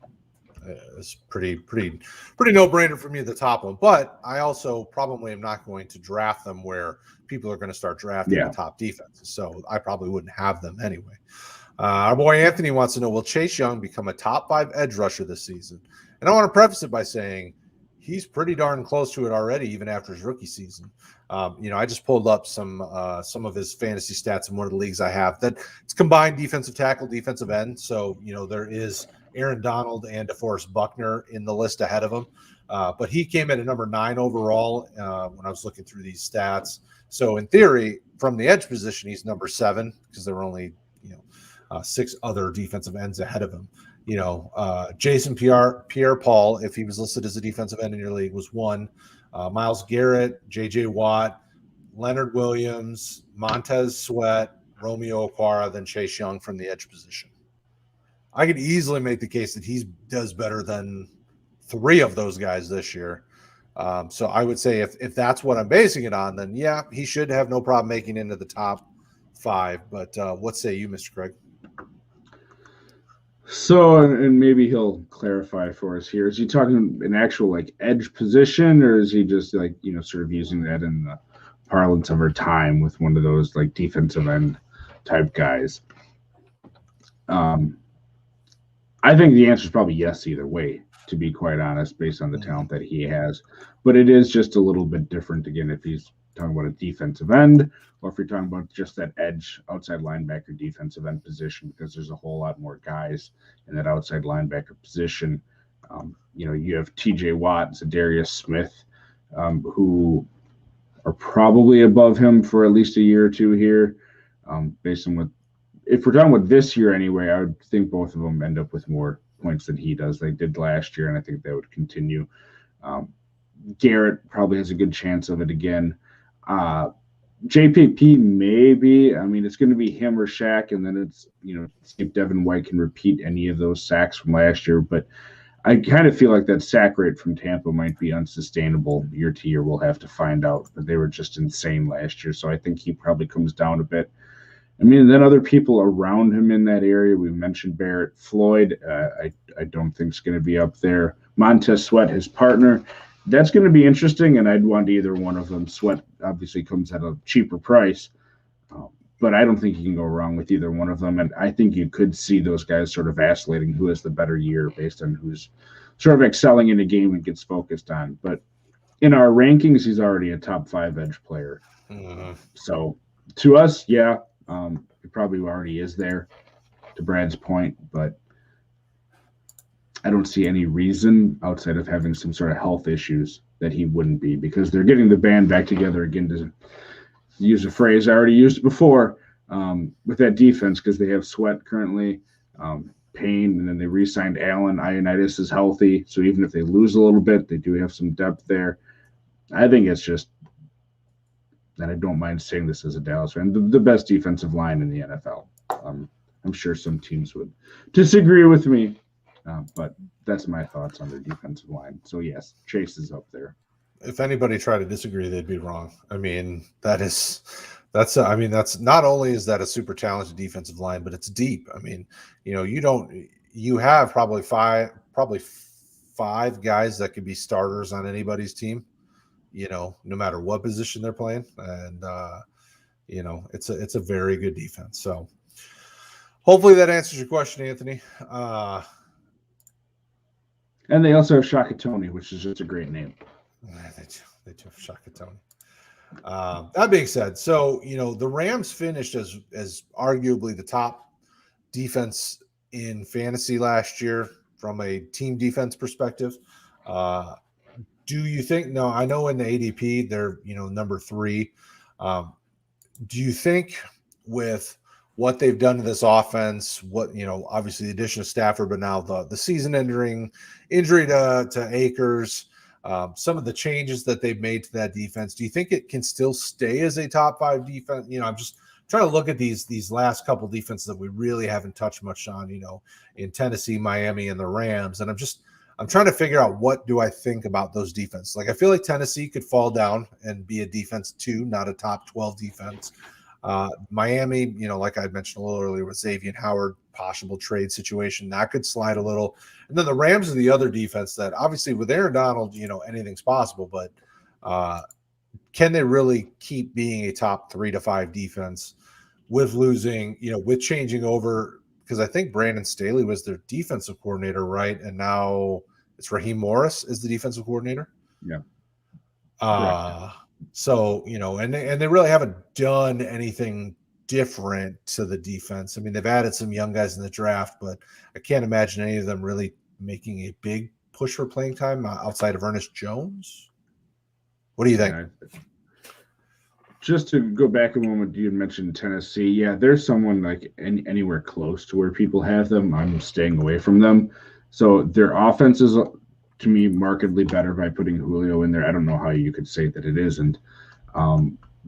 is pretty no-brainer for me at the top one. But I also probably am not going to draft them where people are going to start drafting the top defenses. So I probably wouldn't have them anyway. Our boy Anthony wants to know, will Chase Young become a top 5 edge rusher this season? And I want to preface it by saying he's pretty darn close to it already, even after his rookie season. I just pulled up some of his fantasy stats in one of the leagues I have. That it's combined defensive tackle, defensive end. So, there is Aaron Donald and DeForest Buckner in the list ahead of him. But he came in at number 9 overall when I was looking through these stats. So in theory, from the edge position, he's number 7 because there were only 6 other defensive ends ahead of him. Jason Pierre-Paul, if he was listed as a defensive end in your league, was 1. Myles Garrett, J.J. Watt, Leonard Williams, Montez Sweat, Romeo Okwara, then Chase Young from the edge position. I could easily make the case that he does better than 3 of those guys this year. So I would say if that's what I'm basing it on, then he should have no problem making into the top 5. But what say you, Mr. Kraig? So, and maybe he'll clarify for us here. Is he talking an actual edge position, or is he just sort of using that in the parlance of our time with one of those defensive end type guys? I think the answer is probably yes either way, to be quite honest, based on the talent that he has. But it is just a little bit different, again, if he's talking about a defensive end or if you're talking about just that edge outside linebacker defensive end position, because there's a whole lot more guys in that outside linebacker position. You have TJ Watt, Zadarius Smith, who are probably above him for at least a year or two here, based on what, if we're talking about this year anyway, I would think both of them end up with more points than he does. They did last year, and I think that would continue. Garrett probably has a good chance of it again. JPP maybe. I mean, it's going to be him or Shaq, and then it's, see if Devin White can repeat any of those sacks from last year. But I kind of feel like that sack rate from Tampa might be unsustainable year to year. We'll have to find out. But they were just insane last year, so I think he probably comes down a bit. I mean, then other people around him in that area, we mentioned Barrett Floyd. I don't think is going to be up there. Montez Sweat, his partner. That's going to be interesting, and I'd want either one of them. Sweat obviously comes at a cheaper price, but I don't think you can go wrong with either one of them. And I think you could see those guys sort of vacillating who has the better year based on who's sort of excelling in a game and gets focused on. But in our rankings, he's already a top 5 edge player. Mhm. So to us, yeah, he probably already is there, to Brad's point, but I don't see any reason outside of having some sort of health issues that he wouldn't be, because they're getting the band back together again, to use a phrase I already used before, with that defense, because they have Sweat currently, Payne, and then they re-signed Allen. Ioannidis is healthy, so even if they lose a little bit, they do have some depth there. I think it's just, and I don't mind saying this as a Dallas fan, the best defensive line in the NFL. I'm sure some teams would disagree with me, but that's my thoughts on their defensive line. So yes, Chase is up there. If anybody tried to disagree, they'd be wrong. I mean, that's not only is that a super talented defensive line, but it's deep. I mean, you have probably five guys that could be starters on anybody's team, no matter what position they're playing. And, it's a very good defense. So hopefully that answers your question, Anthony. And they also have Shakatoni, which is just a great name. They do have Shakatoni. That being said, so the Rams finished as arguably the top defense in fantasy last year from a team defense perspective. Do you think? No, I know in the ADP they're number 3. Do you think with what they've done to this offense, obviously the addition of Stafford, but now the season-ending injury to Akers, some of the changes that they've made to that defense, do you think it can still stay as a top 5 defense? I'm just trying to look at these last couple defenses that we really haven't touched much on, in Tennessee, Miami, and the Rams. And I'm trying to figure out, what do I think about those defenses? Like, I feel like Tennessee could fall down and be a defense 2, not a top 12 defense. Miami, like I mentioned a little earlier with Xavier Howard, possible trade situation, that could slide a little. And then the Rams are the other defense that, obviously with Aaron Donald, anything's possible, but can they really keep being a top 3 to 5 defense with losing, with changing over? Because I think Brandon Staley was their defensive coordinator, right? And now it's Raheem Morris is the defensive coordinator. Yeah. So, and they really haven't done anything different to the defense. I mean, they've added some young guys in the draft, but I can't imagine any of them really making a big push for playing time outside of Ernest Jones. What do you think? Just to go back a moment, you mentioned Tennessee. Yeah, there's someone like anywhere close to where people have them, I'm staying away from them. So their offense is, to me, markedly better by putting Julio in there. I don't know how you could say that it isn't.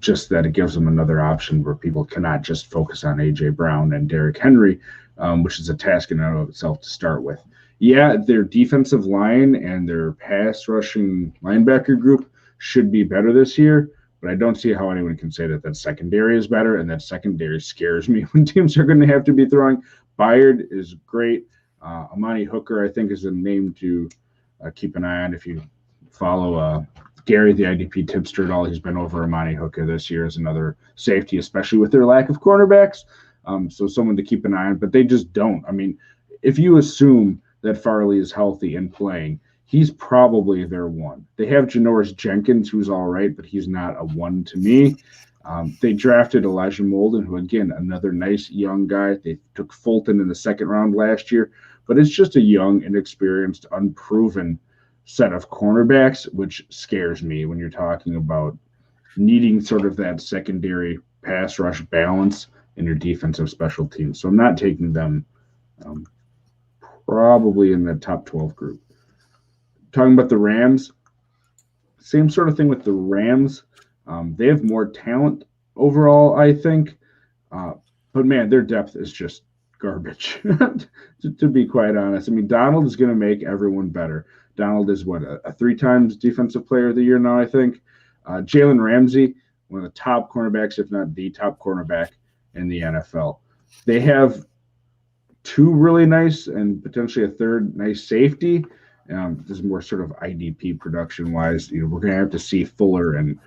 Just that it gives them another option where people cannot just focus on A.J. Brown and Derrick Henry, which is a task in and of itself to start with. Yeah, their defensive line and their pass rushing linebacker group should be better this year, but I don't see how anyone can say that secondary is better, and that secondary scares me when teams are going to have to be throwing. Byard is great. Amani Hooker, I think, is a name to keep an eye on. If you follow Gary, the IDP tipster at all, he's been over Amani Hooker this year as another safety, especially with their lack of cornerbacks. So someone to keep an eye on, but they just don't. I mean, if you assume that Farley is healthy and playing, he's probably their 1. They have Janoris Jenkins, who's all right, but he's not a 1 to me. They drafted Elijah Molden, who, again, another nice young guy. They took Fulton in the 2nd round last year, but it's just a young, inexperienced, unproven set of cornerbacks, which scares me when you're talking about needing sort of that secondary pass rush balance in your defensive special teams. So I'm not taking them probably in the top 12 group. Talking about the Rams, same sort of thing with the Rams. They have more talent overall, I think. But, man, their depth is just garbage, to be quite honest. I mean, Donald is going to make everyone better. Donald is, a 3 times defensive player of the year now, I think. Jalen Ramsey, one of the top cornerbacks, if not the top cornerback in the NFL. They have 2 really nice and potentially a 3rd nice safety. This is more sort of IDP production-wise. We're going to have to see Fuller and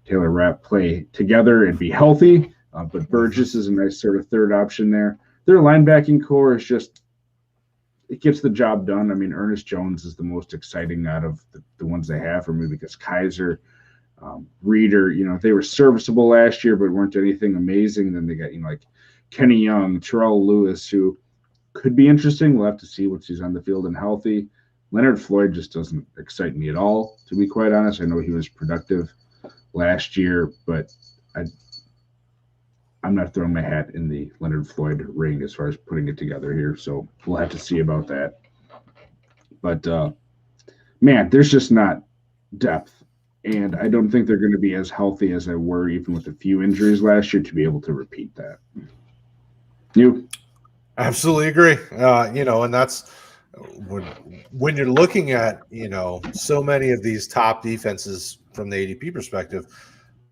Taylor Rapp play together and be healthy. But Burgess is a nice sort of 3rd option there. Their linebacking core is just it gets the job done. I mean, Ernest Jones is the most exciting out of the ones they have for me because Kaiser, Reeder, they were serviceable last year, but weren't anything amazing. Then they got, like Kenny Young, Terrell Lewis, who could be interesting. We'll have to see once he's on the field and healthy. Leonard Floyd just doesn't excite me at all, to be quite honest. I know he was productive last year, but I'm not throwing my hat in the Leonard Floyd ring as far as putting it together here. So we'll have to see about that. But man, there's just not depth. And I don't think they're going to be as healthy as they were, even with a few injuries last year, to be able to repeat that. You? Absolutely agree. And that's when you're looking at, so many of these top defenses from the ADP perspective,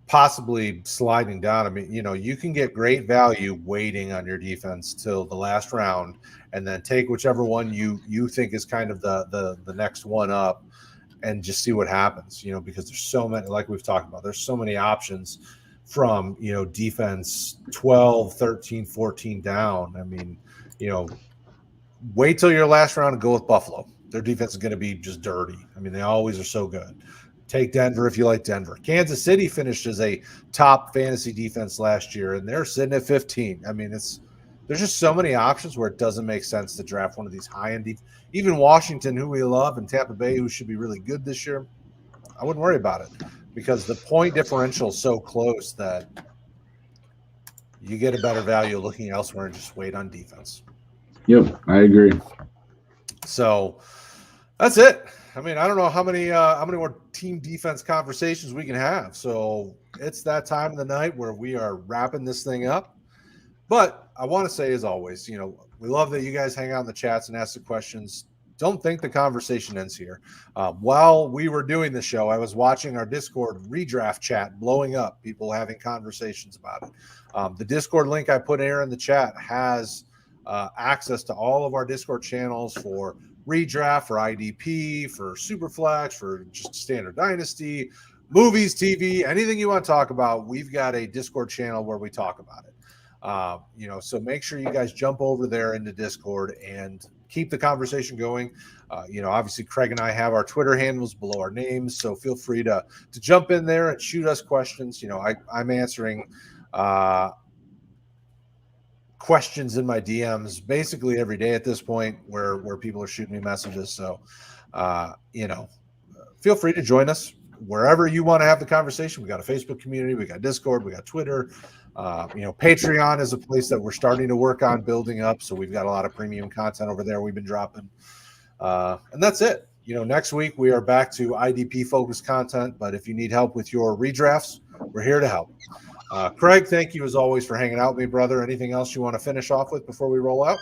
possibly sliding down. I mean, you can get great value waiting on your defense till the last round and then take whichever one you think is kind of the next one up and just see what happens, because there's so many, like we've talked about, there's so many options from, defense 12, 13, 14 down. I mean, wait till your last round and go with Buffalo. Their defense is going to be just dirty. I mean, they always are so good. Take Denver if you like Denver. Kansas City finished as a top fantasy defense last year, and they're sitting at 15. I mean, there's just so many options where it doesn't make sense to draft one of these high-end even Washington, who we love, and Tampa Bay, who should be really good this year. I wouldn't worry about it because the point differential is so close that you get a better value looking elsewhere and just wait on defense. Yep, I agree. So that's it. I mean, I don't know how many more team defense conversations we can have. So it's that time of the night where we are wrapping this thing up. But I want to say, as always, we love that you guys hang out in the chats and ask the questions. Don't think the conversation ends here. While we were doing the show, I was watching our Discord redraft chat blowing up, people having conversations about it. The Discord link I put here in the chat has access to all of our Discord channels for redraft, for IDP, for Superflex, for just standard dynasty, movies, TV, anything you want to talk about. We've got a Discord channel where we talk about it. So make sure you guys jump over there into Discord and keep the conversation going. Obviously Kraig and I have our Twitter handles below our names, so feel free to jump in there and shoot us questions. I'm answering questions in my DMs basically every day at this point where people are shooting me messages. So, feel free to join us wherever you want to have the conversation. We got a Facebook community, we got Discord, we got Twitter. Patreon is a place that we're starting to work on building up. So we've got a lot of premium content over there we've been dropping. And that's it. Next week we are back to IDP focused content, but if you need help with your redrafts, we're here to help. Kraig, thank you as always for hanging out with me, brother. Anything else you want to finish off with before we roll out?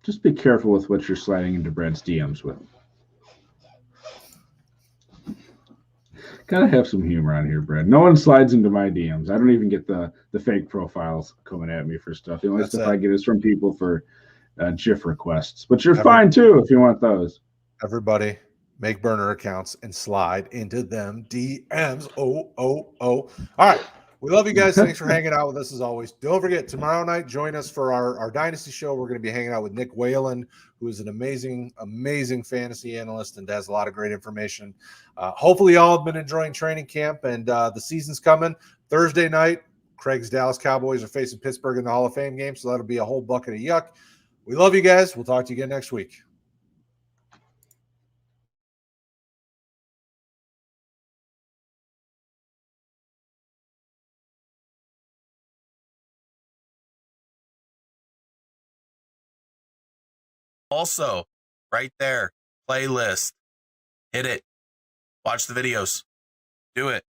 Just be careful with what you're sliding into Brad's DMs with. Gotta have some humor on here, Brad. No one slides into my DMs. I don't even get the fake profiles coming at me for stuff. The only stuff I get is from people for GIF requests. But you're fine too if you want those. Everybody, make burner accounts and slide into them DMs. Oh. All right. We love you guys. Thanks for hanging out with us as always. Don't forget, tomorrow night, join us for our Dynasty show. We're going to be hanging out with Nick Whalen, who is an amazing, amazing fantasy analyst and has a lot of great information. Hopefully, y'all have been enjoying training camp, and the season's coming. Thursday night, Kraig's Dallas Cowboys are facing Pittsburgh in the Hall of Fame game, so that'll be a whole bucket of yuck. We love you guys. We'll talk to you again next week. Also, right there, playlist. Hit it. Watch the videos. Do it.